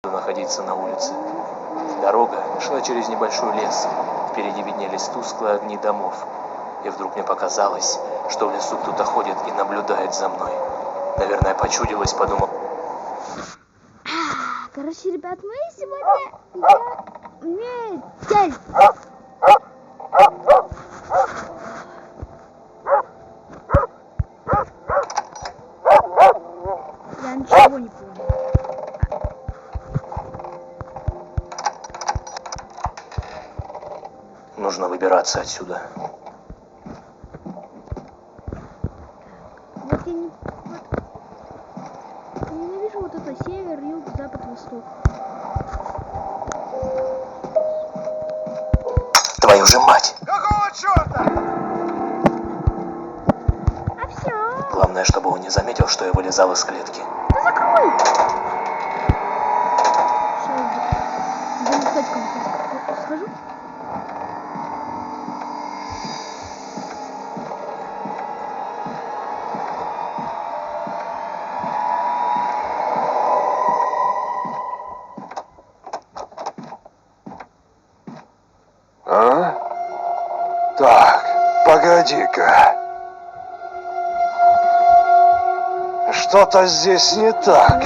находиться на улице. Дорога шла через небольшой лес. Впереди виднелись тусклые огни домов. И вдруг мне показалось, что в лесу кто-то ходит и наблюдает за мной. Наверное, почудилось, подумал. Короче, ребят, мы сегодня метель. Я ничего не помню. Нужно выбираться отсюда. Вот я ненавижу вот это север, юг, запад, восток. Твою же мать! Какого черта? А все. Главное, чтобы он не заметил, что я вылезал из клетки. Да закрой! Сейчас за листочком схожу. А? Так, погоди-ка. Что-то здесь не так.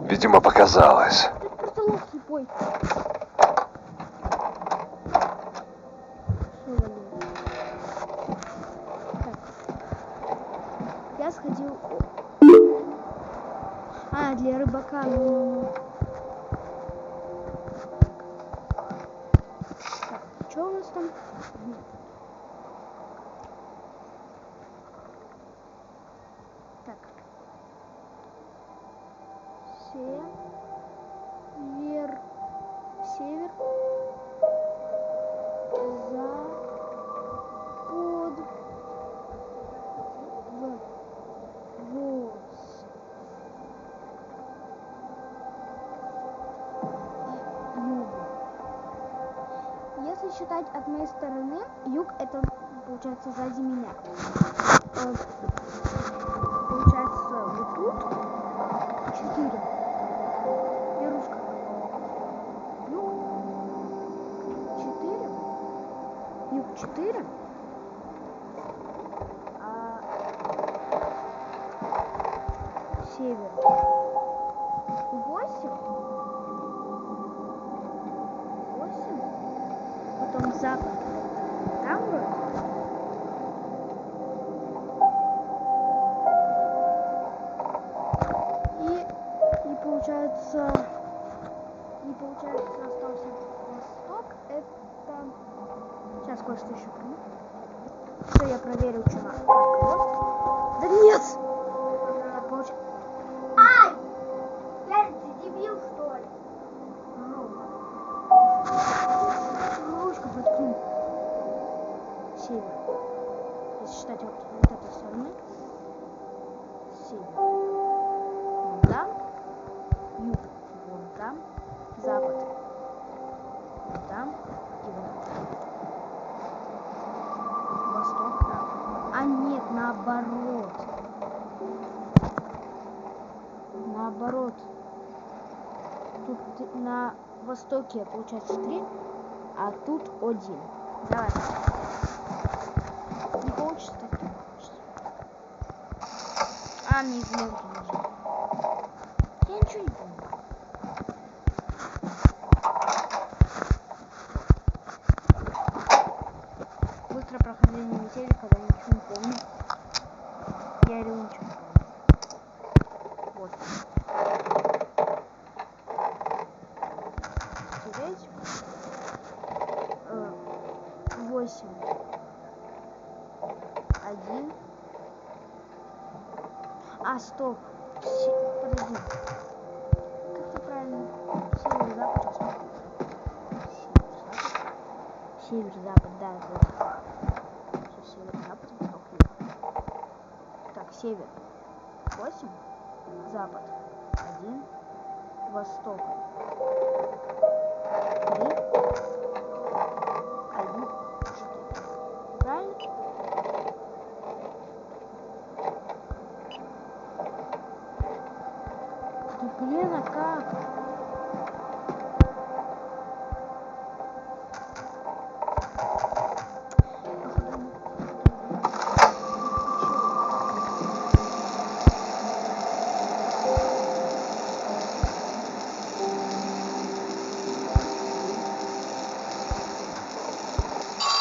Видимо, показалось. Ты просто лох слепой. Так. Я сходил. А, для рыбака, ну. Так, что у нас там? Так. Север. Север. Запад. Если считать от моей стороны, юг это получается сзади меня. Получается вот тут 4. Верушка. Юг 4. Юг 4. А север 8. Потом запад. Там вроде. И получается остался восток. Это сейчас кое-что еще приму. Все, я проверю, что на. Да нет! Так, получается. Ай! Я дебил, что ли? Ручку подкинь. Север. Если считать вот этой стороны. Север. Вон там. Юг. Вон там. Запад. Вон там. И вон там. Восток там. А нет, наоборот. Наоборот. Тут на востоке получается 3. А тут 1. Давай. Не получится так, не получится. А, мне изменки нужны. Я ничего не помню. Быстрое прохождение метели, когда я ничего не помню. Я реально ничего не помню. Вот. Тереть. 8. 1. А, стоп. Подожди. Как это правильно? Север-запад, восток. Север-запад, да, вот. Все, север-запад, восток, юг. Так, север 8, запад 1, восток 3, 1, 4. Правильно? Да блин, а как?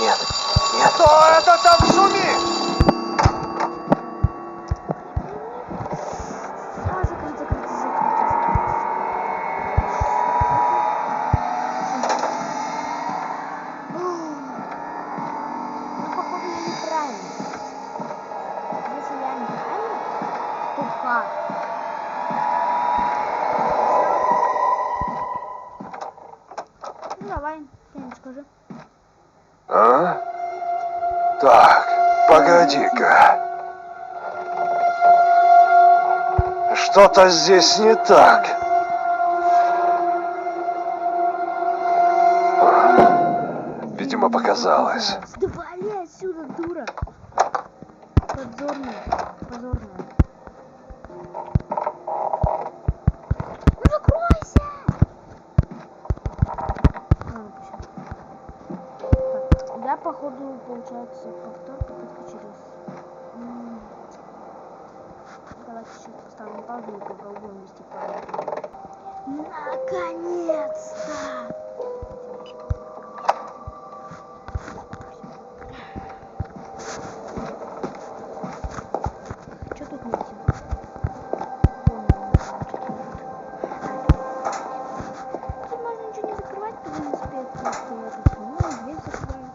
Нет, нет. Кто это там шумит? А, закрыть. Ну, походу, я неправильно. Если я неправильно, то как? Ну, давай, ты скажи. А? Так, погоди-ка. Что-то здесь не так. Видимо, показалось. Да вали отсюда, дура. Позорная. Ну закройся! Ладно, пусть. Так, я походу, получается, повтор попытка через... Давайте сейчас поставим паузу и попробуем вести пароль. Наконец-то! Что тут найти? Тут можно ничего не закрывать, в принципе, просто этот, ну, дверь закрываем.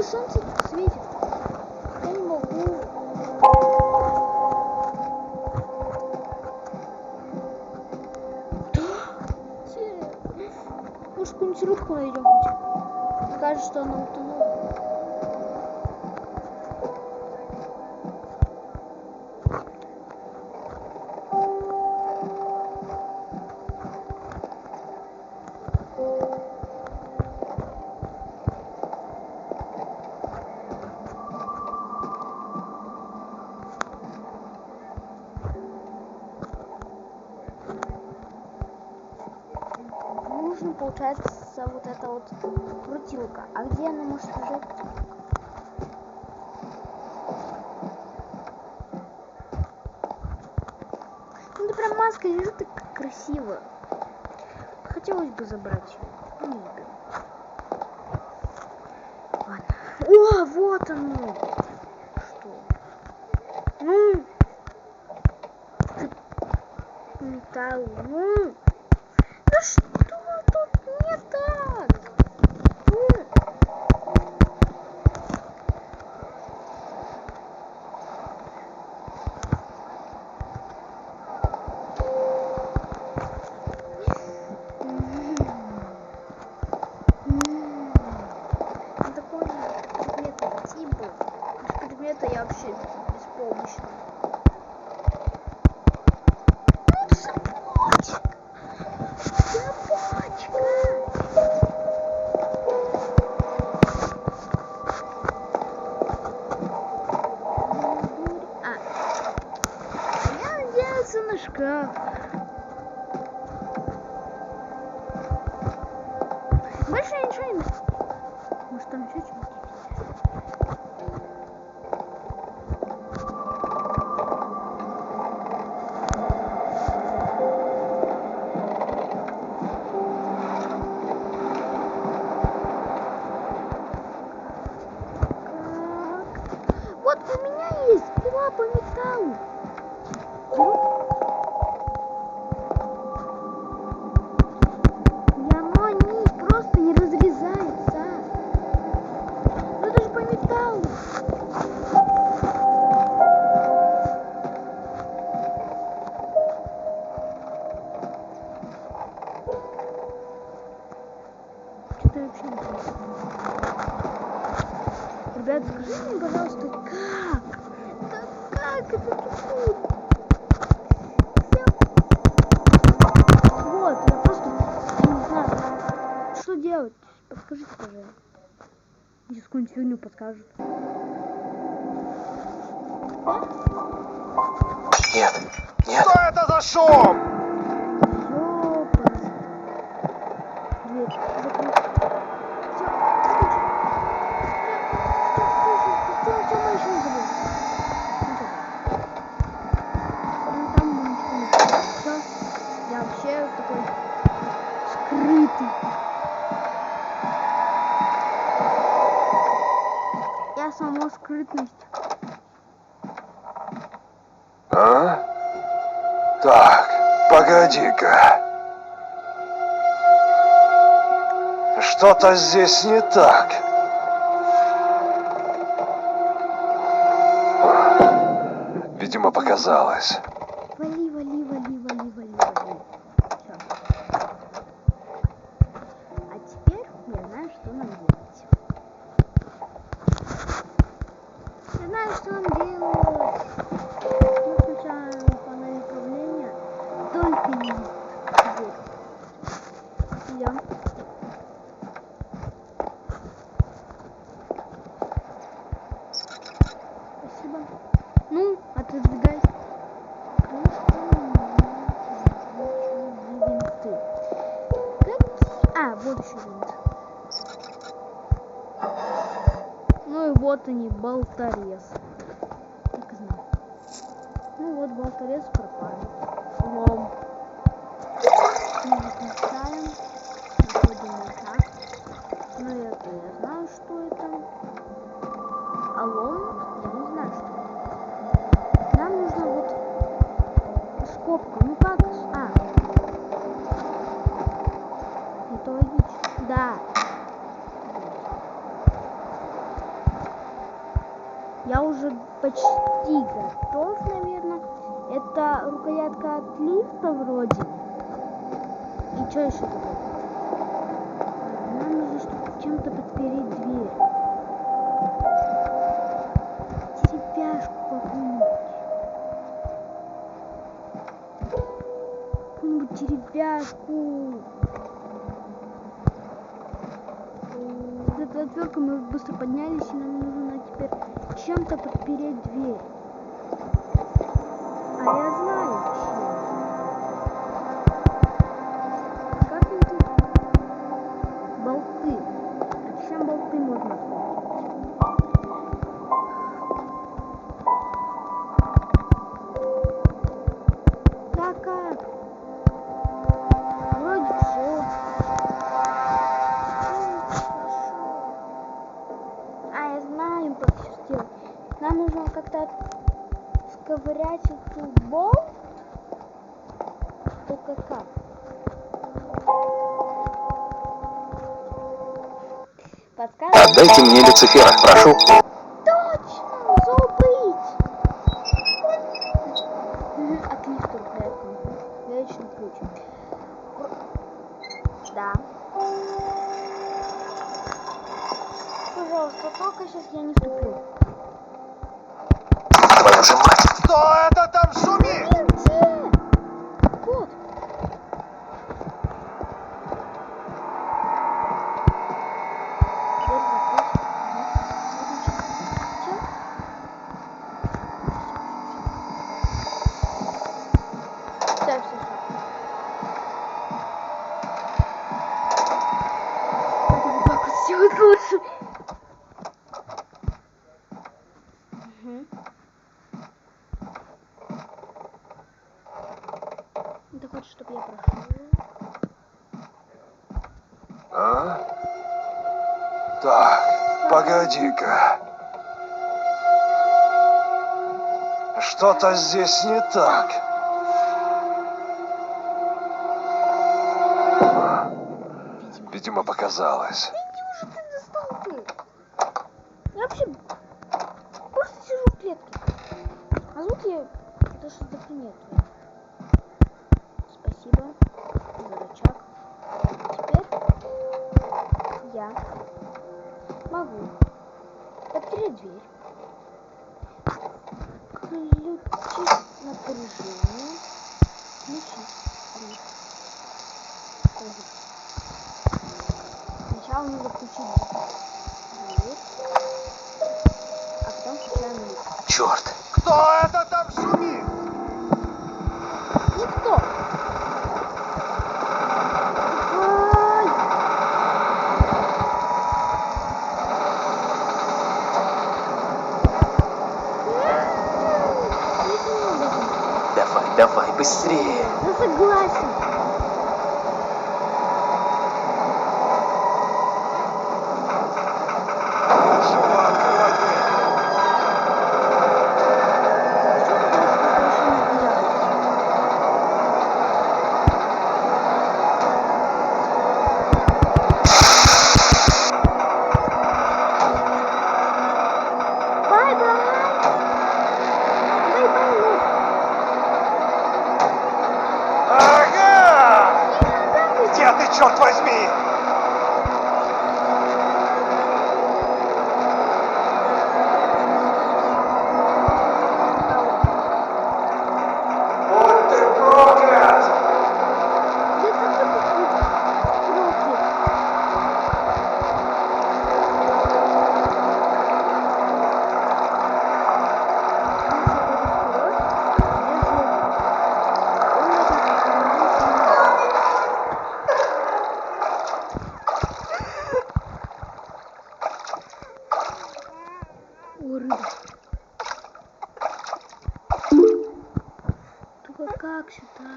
Солнце светит. Я не могу. Может, какую-нибудь рыбку найдем? Мне кажется, что она утонула. Нужно, получается, вот эта вот крутилка. А где она может лежать? Ну, да прям маска лежит так красиво. Хотелось бы забрать. Ну, не беру. Ладно. О, вот оно. Что? Ну. Металл. Ну. Да что тут не так? Такой предмет найти был. Без предмета я вообще беспомощна. металлу. И оно просто не разрезается. Ну это же по металлу. Что-то вообще не понимаю. Ребят, скажите мне, пожалуйста, как? Как это тут? Вот, я просто не знаю, что делать. Подскажите, пожалуйста. Если какую-нибудь фигню подскажут. Нет, нет. Что это за шум? Ёпарас. Дверь закрыть. Всё, что мы еще не забыли? Ну там мы ничего не забыли. Всё. Я вообще такой скрытый. Я сама скрытность. А? Так, погоди-ка. Что-то здесь не так. Видимо, показалось. Вали, вали, вали, вали, вали, вали. Всё. А теперь я знаю, что нам делать. Я знаю, что нам делать. Мы включаем панель управления. Только не дверь. Идем. Спасибо. Ну, отодвигайся. Винты. А, вот еще винт. Ну и вот они, болторез. Так и знаю. Ну вот, болторез пропали. Лом. Мы выключаем. Находим мешок. Ну это я знаю, что это. А лом, я не знаю, что это. Нам нужно вот скобка. Ну как? А. Это логично. Да. Я уже почти готов, наверное. Это рукоятка от лифта вроде. И что еще такое? Нам нужно чтобы чем-то подпереть дверь. Деревяшку какую-нибудь. Какую-нибудь деревяшку. С этой отверткой мы быстро поднялись, и нам нужно теперь чем-то подпереть дверь. А я знаю чем. Как-нибудь болты. А чем болты можно открутить? Да как? Вроде все. А, я знаю, как все сделать. Нам нужно как-то сковырять эту болт. Только как? Подсказывай. Отдайте мне Люцифера, прошу. Точно! Забыть! От лифта рукоятку. Вечный ключ. Да. Пожалуйста, только сейчас я не ступлю. Твою же мать. Кто это там шумит? Где? Вот. Дверь закрыть. Чем? Все. Это вот так вот сделать лучше. Ты хочешь, чтобы я прошел? А? Так, погоди-ка. Что-то здесь не так. Видимо, показалось. Ты достал ты? Я вообще просто сижу в клетке. А звуки даже звуки нету. Спасибо за рычаг. Теперь я могу открыть дверь, включить напряжение, включить дверь. Сначала надо включить дверь, а потом включаем лифт. Черт! Кто это там шумит? Никто! Ай! Давай, давай, быстрее! Ну согласен. Чего открывать дверь? Бай-бай! Бай-бай, Лук! Ага! Где ты, черт возьми? Будь ты проклят! Где-то ты руки. О, рыба. Только как сюда?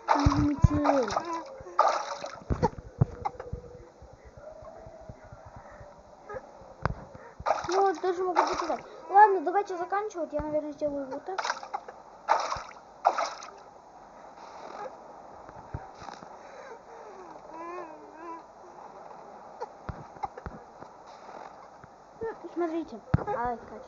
Там же метель. Ну, вот даже могу показать. Ладно, давайте заканчивать. Я, наверное, сделаю вот так. Ну, смотрите. Ай, кач.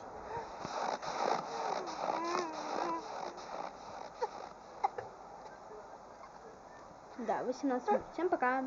Да, 18 минут. Всем пока.